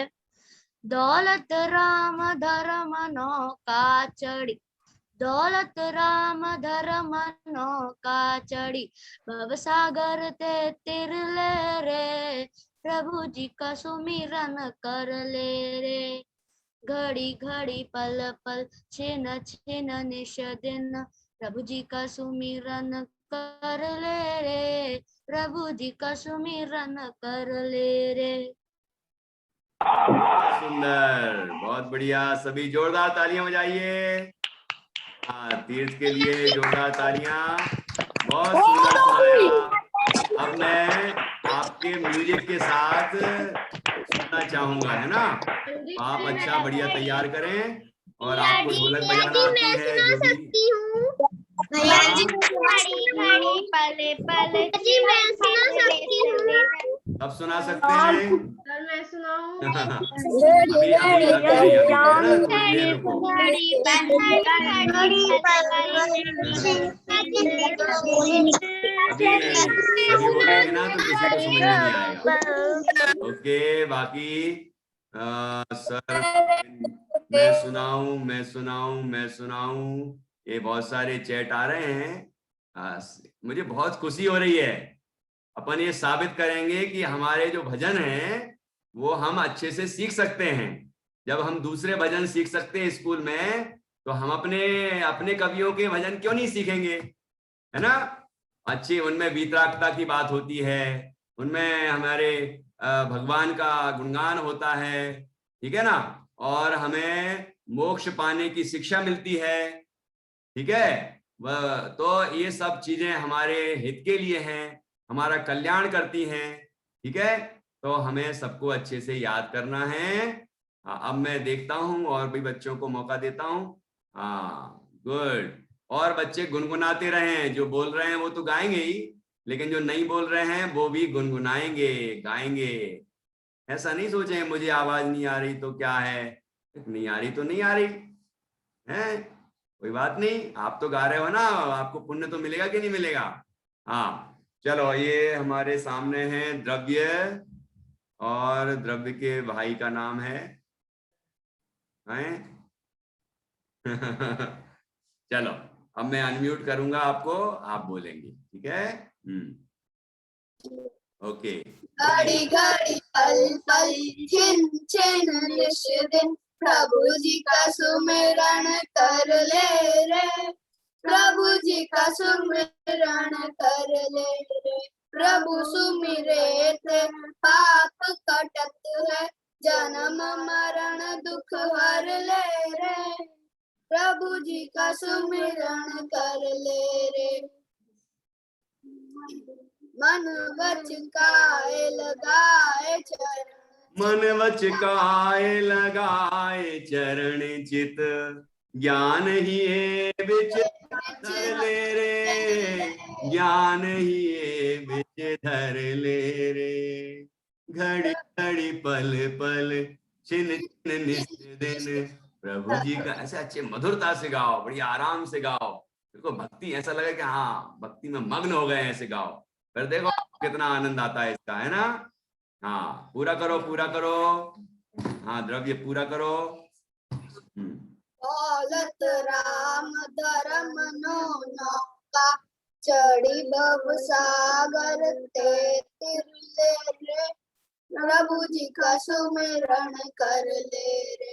दौलत राम धर्म नौका चढ़ी, दौलत राम धर्म नौका चढ़ी, भव सागर ते तिर ले रे, प्रभु जी का सुमिरन कर ले रे। घड़ी घड़ी पल पल छिन्न छिन्न निश दिन प्रभु जी का सुमिरन कर ले रे, प्रभु जी का सुमिरन कर ले रे। सुंदर, बहुत बढ़िया, सभी जोरदार तालियां बजाइए। हाँ, तीर्थ के लिए जोरदार तालियां, बहुत सुंदर सुनाया। अब मैं आपके म्यूजिक के साथ सुनना चाहूंगा, है ना। आप अच्छा बढ़िया तैयार करें, और आपको ढोलक बजाना आती है जो भी। भैया जी घड़ी पले पले जी मैं सुना सकती हूँ। अब सुना सकते हैं। मैं सुनाऊं? अभी अभी अभी थोड़ी देर रुको। अभी सभी बोलेंगे ना तो किसी को समझ में नहीं आएगा। ओके, बाकी सर मैं सुनाऊं, ये बहुत सारे चैट आ रहे हैं। मुझे बहुत खुशी हो रही है। अपन ये साबित करेंगे कि हमारे जो भजन हैं वो हम अच्छे से सीख सकते हैं। जब हम दूसरे भजन सीख सकते हैं स्कूल में, तो हम अपने कवियों के भजन क्यों नहीं सीखेंगे, है ना। अच्छी उनमें वीतरागता की बात होती है, उनमें हमारे भगवान का गुणगान होता है, ठीक है ना, और हमें मोक्ष पाने की शिक्षा मिलती है, ठीक है। तो ये सब चीजें हमारे हित के लिए हैं, हमारा कल्याण करती हैं, ठीक है। तो हमें सबको अच्छे से याद करना है। अब मैं देखता हूं और भी बच्चों को मौका देता हूं। हाँ, गुड। और बच्चे गुनगुनाते रहें, जो बोल रहे हैं वो तो गाएंगे ही, लेकिन जो नहीं बोल रहे हैं वो भी गुनगुनाएंगे, गाएंगे। ऐसा नहीं सोचे मुझे आवाज नहीं आ रही तो क्या है, नहीं आ रही तो नहीं आ रही है, कोई बात नहीं, आप तो गा रहे हो ना, आपको पुण्य तो मिलेगा कि नहीं मिलेगा। हाँ चलो, ये हमारे सामने है द्रव्य, और द्रव्य के भाई का नाम है चलो, अब मैं अनम्यूट करूंगा आपको, आप बोलेंगे, ठीक है। ओके। घड़ी घड़ी पल पल छिन्न छिन्न निश दिन प्रभु जी का सुमिरन कर ले रे, प्रभु जी का सुमिरन कर ले रे। प्रभु सुमिरे ते पाप कटत है, जन्म मरण दुख हर ले रे, प्रभु जी का सुमिरन कर ले रे। मन वच काय लगाए चरण, मन वच काय लगाए चरण चित, ज्ञान ही बिच धर ले रे, ज्ञान ही बिच धर ले रे। घड़ी घड़ी पल पल छिन्न छिन्न निश दिन प्रभु जी का। ऐसे अच्छे मधुरता से गाओ, बड़ी आराम से गाओ, देखो भक्ति ऐसा लगे कि हाँ भक्ति में मग्न हो गए, ऐसे गाओ, फिर देखो कितना आनंद आता है इसका, है ना। हाँ, पूरा करो पूरा करो। हाँ, द्रव्य पूरा करो। दौलत राम धर्म नौका चढ़ी भव सागर ते तिर ले रे, प्रभु जी का सुमिरन कर ले रे,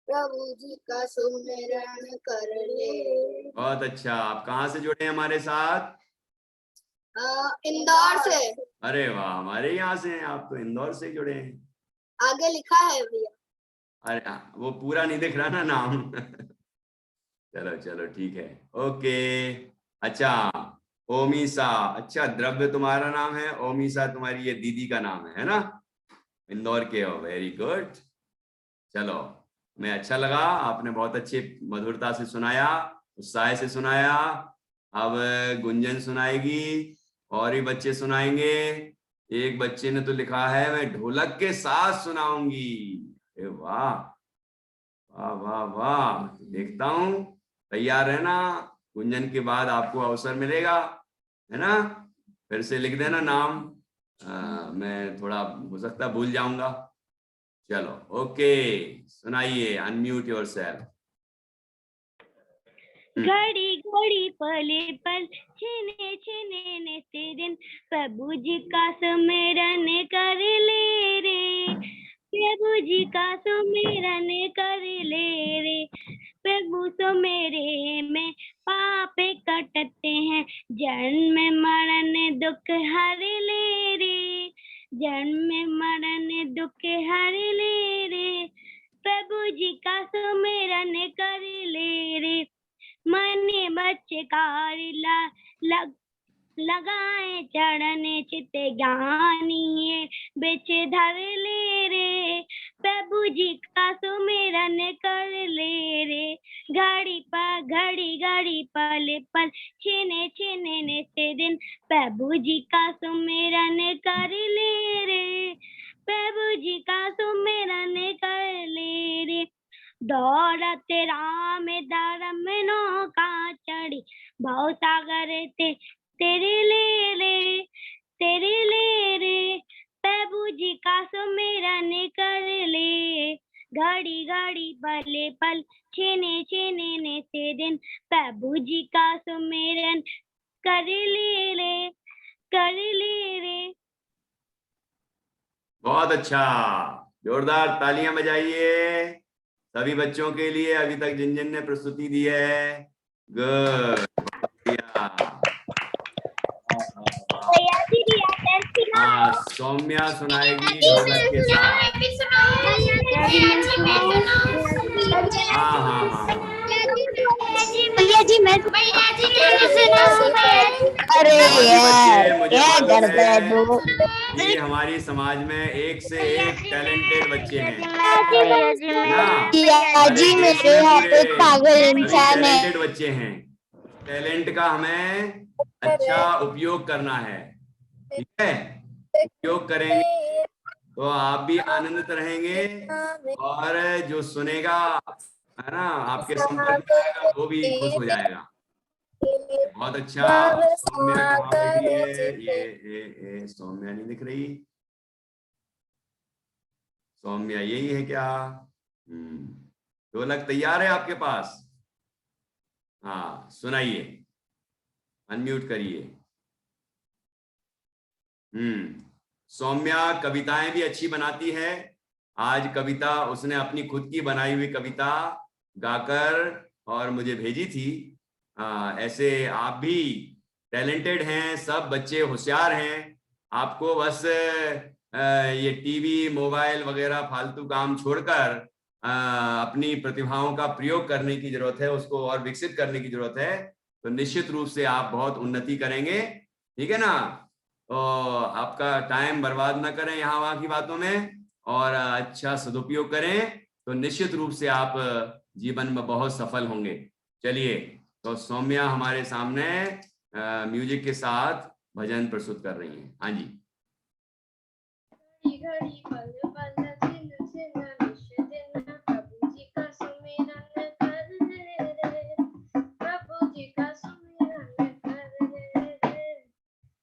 प्रभु जी का सुमिरन कर ले। बहुत अच्छा। आप कहाँ से जुड़े हैं हमारे साथ? इंदौर से। अरे वाह, हमारे यहाँ से हैं आप तो, इंदौर से जुड़े हैं। आगे लिखा है भैया। अरे वो पूरा नहीं दिख रहा ना नाम। चलो चलो ठीक है, ओके। अच्छा, ओमिसा, अच्छा द्रव्य तुम्हारा नाम है, ओमिसा तुम्हारी ये दीदी का नाम है ना? इंदौर के हो, वेरी गुड। चलो, मैं अच्छा लगा, आपने बहुत अच्छे मधुरता से सुनाया, उत्साह से सुनाया। अब गुंजन सुनाएगी और भी बच्चे सुनाएंगे। एक बच्चे ने तो लिखा है मैं ढोलक के साथ सुनाऊंगी। अरे वाह वाह वाह वाह, देखता हूं, तैयार है ना? गुंजन के बाद आपको अवसर मिलेगा, है ना? फिर से लिख देना नाम, मैं थोड़ा हो सकता है भूल जाऊंगा। चलो ओके, सुनाइए, अनम्यूट योरसेल्फ। घड़ी घड़ी पले पल छिने छिने नित्य दिन, प्रभु जी का सुमिरन कर ले रे, प्रभु जी का सुमिरन कर ले रे, प्रभु सुमेरे में पापे कटते हैं, जन्म मरण दुख हर ले रे, जन्म मरण दुख हर ले रे, प्रभु जी का सुमिरन कर ले रे, मने बच्चे कार लगाए चरण चित ज्ञानी, बिच धर ले रे, प्रभु जी का सुमिरन कर ले रे, घड़ी घड़ी पल पल छिने छिने नित्य दिन, प्रभु जी का सुमिरन कर ले रे, प्रभु जी का सुमिरन कर ले रे, दौड़त राम धर्म नौका चढ़ी, भव सागर तेरे ले रे, प्रभु जी का सुमिरन कर ले, घड़ी घड़ी पले पल छिने छिने नित्य दिन, प्रभु जी का सुमिरन कर ले रे। बहुत अच्छा, जोरदार तालियां बजाइए सभी बच्चों के लिए। अभी तक जिन जिन ने प्रस्तुति दी है, गुड। हाँ, सौम्या सुनाएगी ढोलक के साथ। हाँ हाँ हाँ, भैया जी मैं अरे ये हमारी समाज में एक से एक टैलेंटेड बच्चे हैं जी, मेरे यहाँ पे पागल इंसान है। टैलेंटेड बच्चे हैं, टैलेंट का हमें अच्छा उपयोग करना है, ठीक है? उपयोग करेंगे तो आप भी आनंदित रहेंगे और जो सुनेगा, है ना, आपके संपर्क में आएगा, वो भी खुश हो जाएगा। बहुत अच्छा। सौम्या कहाँ बैठी है? ये सौम्या नहीं दिख रही। सौम्या यही है क्या? ढोलक तैयार है आपके पास? हाँ, सुनाइए, अनम्यूट करिए। सौम्या कविताएं भी अच्छी बनाती है। आज कविता उसने अपनी खुद की बनाई हुई कविता गाकर और मुझे भेजी थी। ऐसे आप भी टैलेंटेड हैं, सब बच्चे होशियार हैं। आपको बस ये टीवी मोबाइल वगैरह फालतू काम छोड़कर अपनी प्रतिभाओं का प्रयोग करने की जरूरत है, उसको और विकसित करने की जरूरत है। तो निश्चित रूप से आप बहुत उन्नति करेंगे, ठीक है ना? तो आपका टाइम बर्बाद ना करें यहाँ वहाँ की बातों में, और अच्छा सदुपयोग करें, तो निश्चित रूप से आप जीवन में बहुत सफल होंगे। चलिए, तो सौम्या हमारे सामने म्यूजिक के साथ भजन प्रस्तुत कर रही हैं। हाँ जी। घड़ी पल पल छिन छिन निश दिन, प्रभु जी का सुमिरन कर ले रे, प्रभु जी का सुमिरन कर ले रे,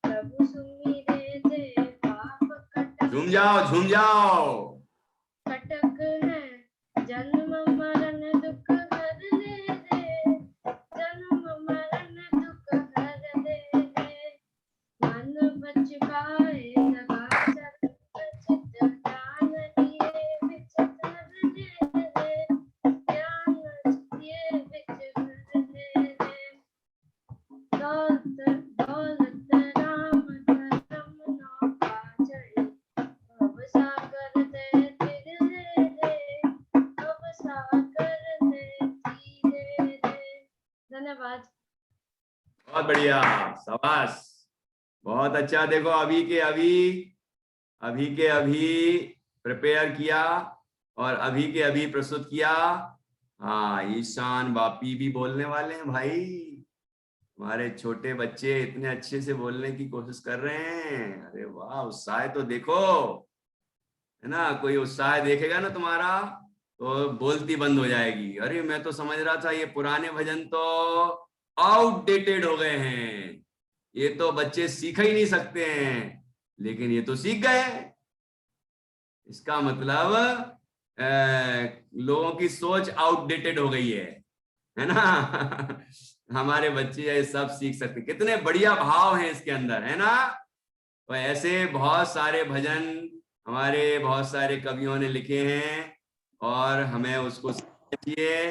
प्रभु सुमिरे जे पाप कटक, झूम जाओ झूम जाओ। कटक है जन्म मरण दुख हर ले रे, जन्म मरण दुख हर ले धन्यवाद। बहुत बढ़िया, शाबाश, बहुत अच्छा। देखो अभी के अभी प्रिपेयर किया और अभी के अभी प्रस्तुत किया। हाँ, ईशान बापी भी बोलने वाले हैं भाई। हमारे छोटे बच्चे इतने अच्छे से बोलने की कोशिश कर रहे हैं। अरे वाह, उत्साह तो देखो, है ना। कोई उत्साह देखेगा ना तुम्हारा तो बोलती बंद हो जाएगी। अरे मैं तो समझ रहा था ये पुराने भजन तो आउटडेटेड हो गए हैं, ये तो बच्चे सीख ही नहीं सकते हैं, लेकिन ये तो सीख गए। इसका मतलब लोगों की सोच आउटडेटेड हो गई है ना। हमारे बच्चे ये सब सीख सकते, कितने बढ़िया भाव हैं इसके अंदर, है ना। तो ऐसे बहुत सारे भजन हमारे बहुत सारे कवियों ने लिखे हैं और हमें उसको सीखना चाहिए,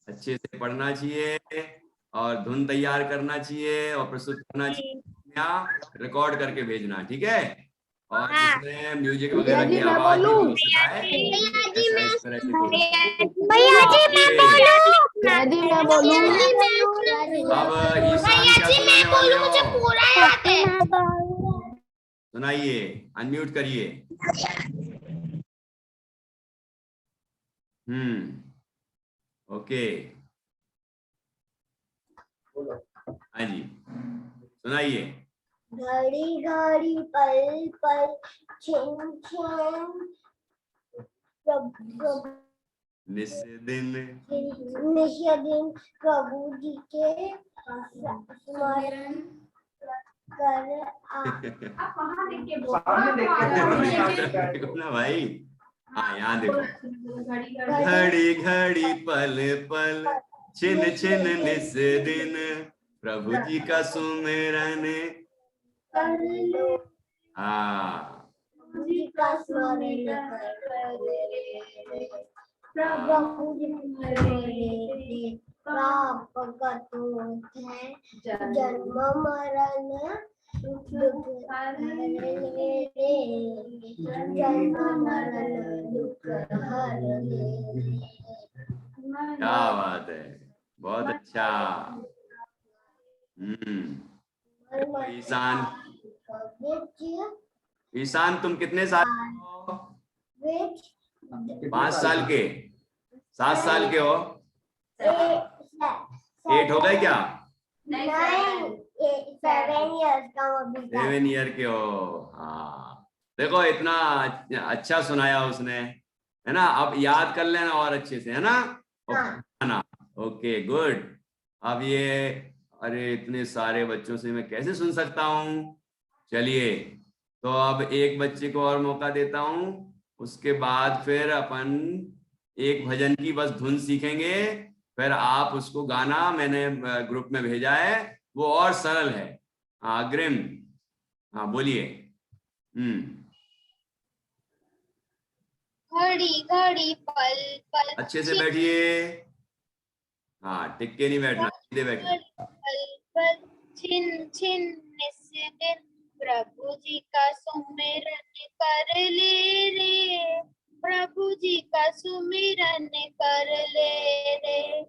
अच्छे से पढ़ना चाहिए और धुन तैयार करना चाहिए और प्रस्तुत करना चाहिए, रिकॉर्ड करके भेजना, ठीक है। और जिसने म्यूजिक वगैरह की आवाज भी हो सकता है, ऐसा इस तरह से कोशिश अब ईशान क्या सुनाने वाले हो? सुनाइए, अनम्यूट करिए। ओके, हाँ जी, सुनाइए। घड़ी घड़ी पल पल छिन छिन निस दिन प्रभु जी के स्मरण कर आप वहाँ देख के सामने देख के देखो ना भाई, हाँ यहाँ देखो। घड़ी घड़ी पल पल छिन छिन निस दिन प्रभु जी का सुमिरन। हाँ, जी का स्मरण प्रभु जी है जन्म मरण दुख हर ले जन्म मरण दुख हर ले। क्या बात है, बहुत अच्छा। ईशान, ईशान तुम कितने साल के हो? 5 साल के, 7 साल के हो? 8 हो गए क्या? 7 ईयर के हो। हाँ देखो, इतना अच्छा सुनाया उसने, है ना। अब याद कर लेना और अच्छे से, है ना। हाँ। Okay good. अब ये, अरे इतने सारे बच्चों से मैं कैसे सुन सकता हूँ। चलिए, तो अब एक बच्चे को और मौका देता हूँ, उसके बाद फिर अपन एक भजन की बस धुन सीखेंगे, फिर आप उसको गाना मैंने ग्रुप में भेजा है, वो और सरल है। अग्रिम, हाँ बोलिए। घड़ी घड़ी पल पल अच्छे से बैठिए, हाँ टिक के नहीं बैठना, सीधे बैठिए। पल पल छिन छिन निस दिन प्रभु जी का सुमिरन कर ले रे प्रभु जी का सुमिरन कर ले रे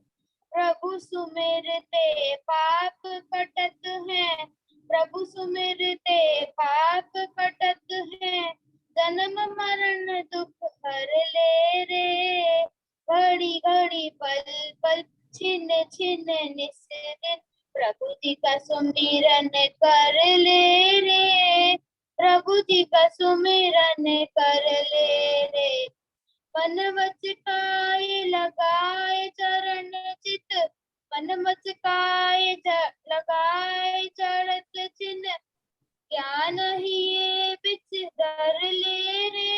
प्रभु सुमिरते पाप कटत है प्रभु सुमिरते पाप कटत है जन्म मरण दुख हर ले रे घड़ी घड़ी पल पल छिन छिन निस दिन प्रभु जी का सुमिरन कर ले रे प्रभु जी का सुमिरन कर ले रे मन मचकाए लगाए चरण चित मन मचकाए लगाए चरत चिन्ह ज्ञान ही बिच धर ले रे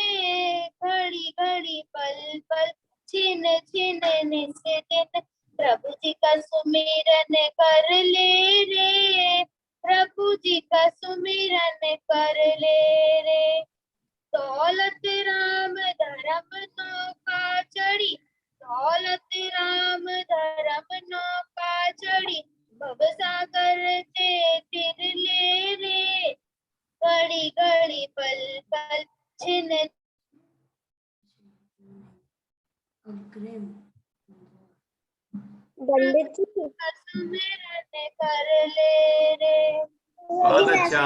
घड़ी घड़ी पल पल छिन छिन निस दिन प्रभु जी का सुमिरन कर ले रे प्रभु जी का सुमिरन कर ले रे दौलत राम धर्म नौका चढ़ी दौलत राम धर्म नौका चढ़ी भव सागर ते तिर ले रे घड़ी घड़ी पल पल छिन पंडित जी सुमिरन कर ले रे। बहुत अच्छा,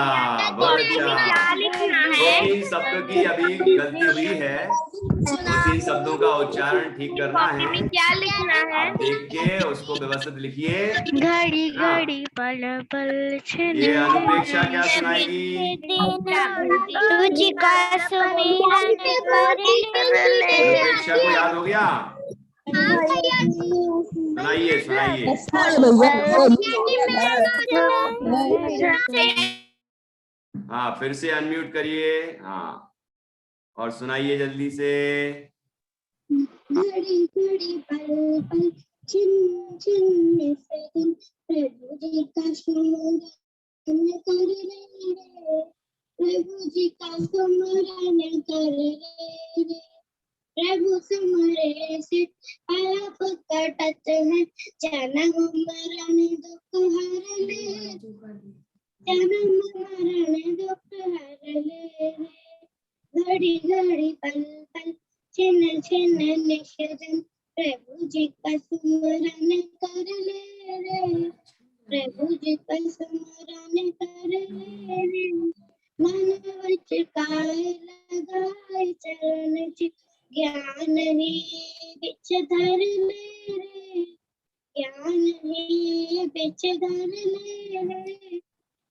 बहुत अच्छा। क्या लिखना दो तीन शब्दों की अभी गलती हुई है, दो तीन शब्दों का उच्चारण ठीक करना है। क्या लिखना है? आप देख के उसको व्यवस्थित लिखिए। घड़ी हाँ। घड़ी पल पल छिन ये अनुप्रेक्षा क्या सुनाएगी? तुझका सुमिरन कर ले। अनुप्रेक्षा को याद हो गया? सुनाइए सुनाइए। हाँ, फिर से अनम्यूट करिए। हाँ, और सुनाइए जल्दी से। घड़ी घड़ी पल पल छिन छिन से दिन प्रभु जी का सुमिरन कर ले रे। प्रभु जी का सुमिरन कर ले रे। प्रभु सुमरे से पाप कटत है, जन्म मरण दुख हर ले। जन्म मरण दुख हर ले रे। घड़ी घड़ी पल पल छिन छिन निश दिन प्रभु जी का सुमरन कर ले रे। प्रभु जी का सुमरन कर ले रे। मन वच काय लगाए चरण चित ज्ञान ही बिच धर ले रे। ज्ञान ही बिच धर ले रे।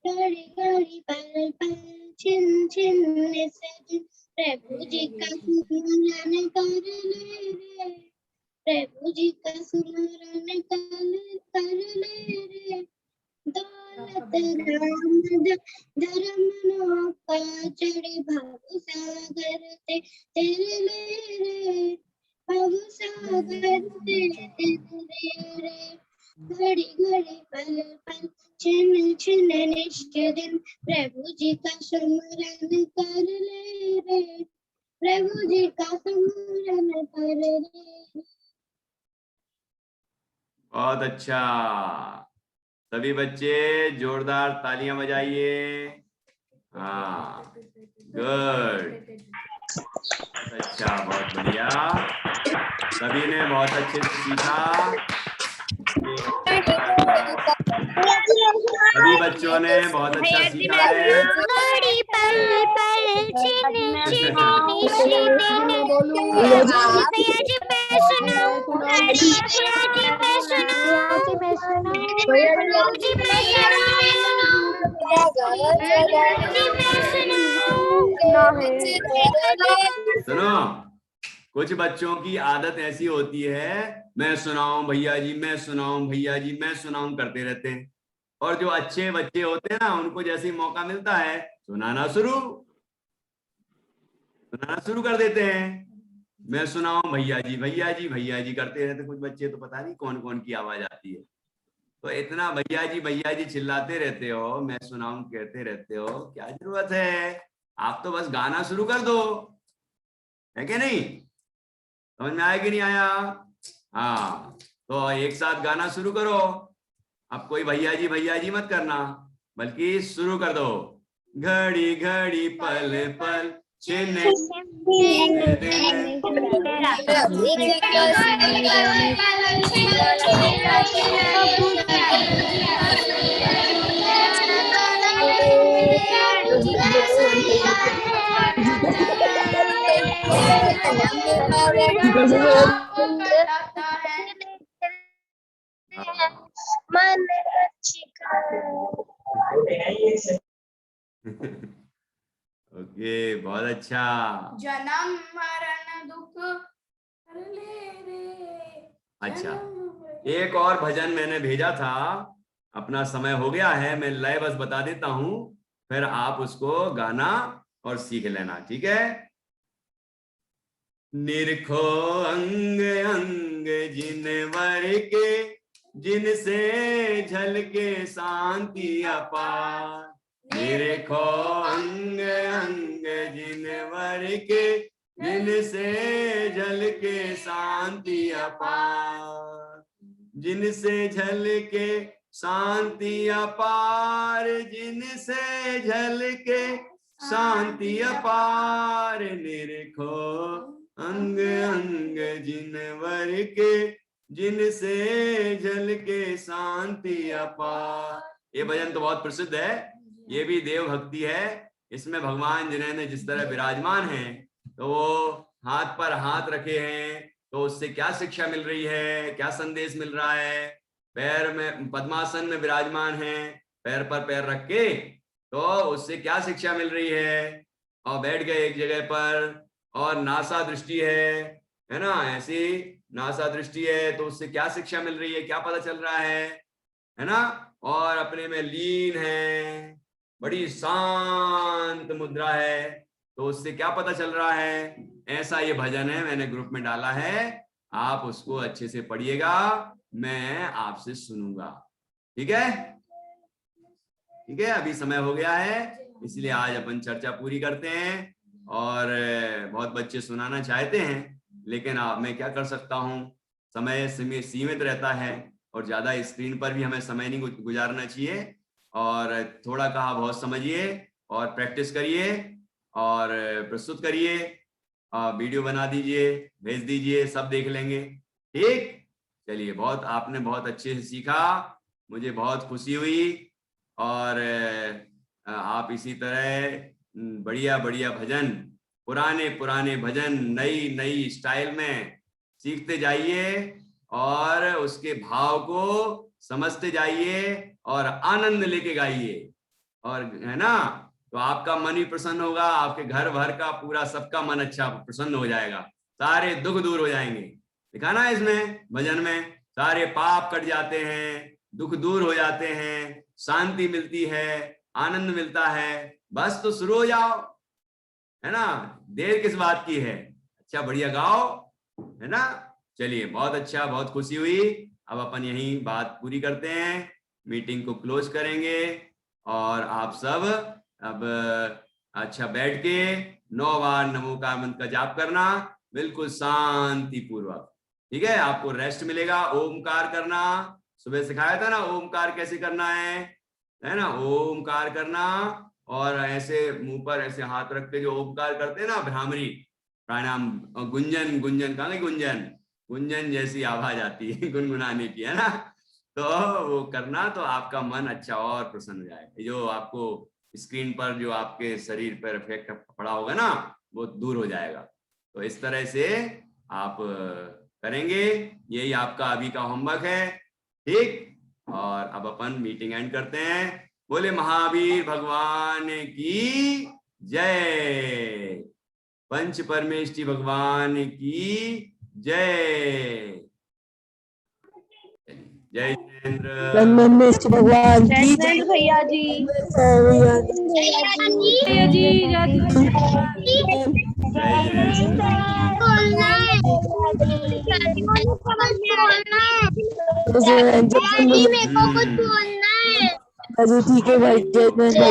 घड़ी घड़ी पल पल छिन छिन निश दिन प्रभु जी का सुमरन कर ले रे। प्रभु जी का सुमरन कर ले रे। दौलत राम धर्म नौका चढ़े भव सागर ते तेरे ले रे। भव सागर ते तेरे रे। घड़ी घड़ी पल पल छिन छिन निश दिन प्रभु जी का सुमरन कर ले रे। प्रभु जी का सुमरन कर ले रे। बहुत अच्छा, सभी बच्चे जोरदार तालियां बजाइए। हाँ, गुड, अच्छा, बहुत बढ़िया। सभी ने बहुत अच्छे से सीखा। सभी बच्चों ने बहुत अच्छा सीखा है। घड़ी पल पल छिन छिन निश दिन। भैया जी मैं सुनाऊं। भैया जी मैं सुनाऊं। भैया जी मैं सुनाऊं। भैया जी मैं सुनाऊं। सुनो, कुछ बच्चों की आदत ऐसी होती है, मैं सुनाऊं भैया जी, मैं सुनाऊं भैया जी, मैं सुनाऊं करते रहते हैं। और जो अच्छे बच्चे होते हैं ना, उनको जैसे ही मौका मिलता है सुनाना शुरू कर देते हैं। मैं सुनाऊं भैया जी, भैया जी, भैया जी करते रहते। कुछ बच्चे तो पता नहीं कौन कौन की आवाज आती है, तो इतना भैया जी चिल्लाते रहते हो, मैं सुनाऊं कहते रहते हो, क्या जरूरत है? आप तो बस गाना शुरू कर दो, है कि नहीं? समझ में आया कि नहीं आया? हाँ, तो एक साथ गाना शुरू करो। अब कोई भैया जी मत करना, बल्कि शुरू कर दो। घड़ी घड़ी पल पल छिन मन रक्षिका। ओके, बहुत अच्छा। जन्म मरण दुख हर ले रे। अच्छा, एक और भजन मैंने भेजा था, अपना समय हो गया है, मैं लय बस बता देता हूं, फिर आप उसको गाना और सीख लेना, ठीक है? निरखो अंग अंग जिनवर के, जिनसे झलके शांति अपार। निरखो अंग अंग जिनवर के, जिनसे झलके शांति अपार। जिनसे झलके शांति अपार, जिनसे झलके शांति अपार। निरखो अंग अंग जिनवर के, जिनसे झलके शांति अपार। ये भजन तो बहुत प्रसिद्ध है, ये भी देव भक्ति है। इसमें भगवान जिन्हें जिस तरह विराजमान हैं, तो वो हाथ पर हाथ रखे हैं, तो उससे क्या शिक्षा मिल रही है, क्या संदेश मिल रहा है। पैर में पद्मासन में विराजमान है, पैर पर पैर रख के, तो उससे क्या शिक्षा मिल रही है। और बैठ गए एक जगह पर, और नासा दृष्टि है ना, ऐसी नासा दृष्टि है, तो उससे क्या शिक्षा मिल रही है, क्या पता चल रहा है ना। और अपने में लीन है, बड़ी शांत मुद्रा है, तो उससे क्या पता चल रहा है। ऐसा ये भजन है, मैंने ग्रुप में डाला है, आप उसको अच्छे से पढ़िएगा, मैं आपसे सुनूंगा। ठीक है, ठीक है। अभी समय हो गया है, इसलिए आज अपन चर्चा पूरी करते हैं। और बहुत बच्चे सुनाना चाहते हैं, लेकिन मैं क्या कर सकता हूँ, समय सीमित रहता है, और ज्यादा स्क्रीन पर भी हमें समय नहीं गुजारना चाहिए। और थोड़ा कहा बहुत समझिए, और प्रैक्टिस करिए, और प्रस्तुत करिए, वीडियो बना दीजिए, भेज दीजिए, सब देख लेंगे। ठीक, चलिए, बहुत आपने बहुत अच्छे से सीखा, मुझे बहुत खुशी हुई। और आप इसी तरह बढ़िया बढ़िया भजन, पुराने पुराने भजन नई नई स्टाइल में सीखते जाइए, और उसके भाव को समझते जाइए, और आनंद लेके गाइए, और है ना, तो आपका मन ही प्रसन्न होगा, आपके घर भर का पूरा सबका मन अच्छा प्रसन्न हो जाएगा, सारे दुख दूर हो जाएंगे। देखा ना, इसमें भजन में सारे पाप कट जाते हैं, दुख दूर हो जाते हैं, शांति मिलती है, आनंद मिलता है। बस तो शुरू हो जाओ, है ना, देर किस बात की है। अच्छा, बढ़िया गाओ, है ना। चलिए, बहुत अच्छा, बहुत खुशी हुई। अब अपन यही बात पूरी करते हैं, मीटिंग को क्लोज करेंगे, और आप सब अब अच्छा बैठ के 9 बार नमो का मंत्र का जाप करना, बिल्कुल शांति पूर्वक। ठीक है, आपको रेस्ट मिलेगा। ओमकार करना, सुबह सिखाया था ना, ओमकार कैसे करना है ना, ओमकार करना, और ऐसे मुंह पर ऐसे हाथ रख के जो ओमकार करते हैं ना, भ्रामरी प्राणायाम, गुंजन, गुंजन कहाँ गई, गुंजन, गुंजन जैसी आवाज आती है गुनगुनाने की, है ना, तो वो करना, तो आपका मन अच्छा और प्रसन्न हो जाएगा। जो आपको स्क्रीन पर जो आपके शरीर पर इफेक्ट पड़ा होगा ना, वो दूर हो जाएगा। तो इस तरह से आप करेंगे, यही आपका अभी का होमवर्क है। ठीक, और अब अपन मीटिंग एंड करते हैं। बोले महावीर भगवान की जय, पंच परमेष्टि भगवान की जय। जय जितेंद्र भगवान की जय भैया जी, भैया भैया जी, ठीक है भाई, जय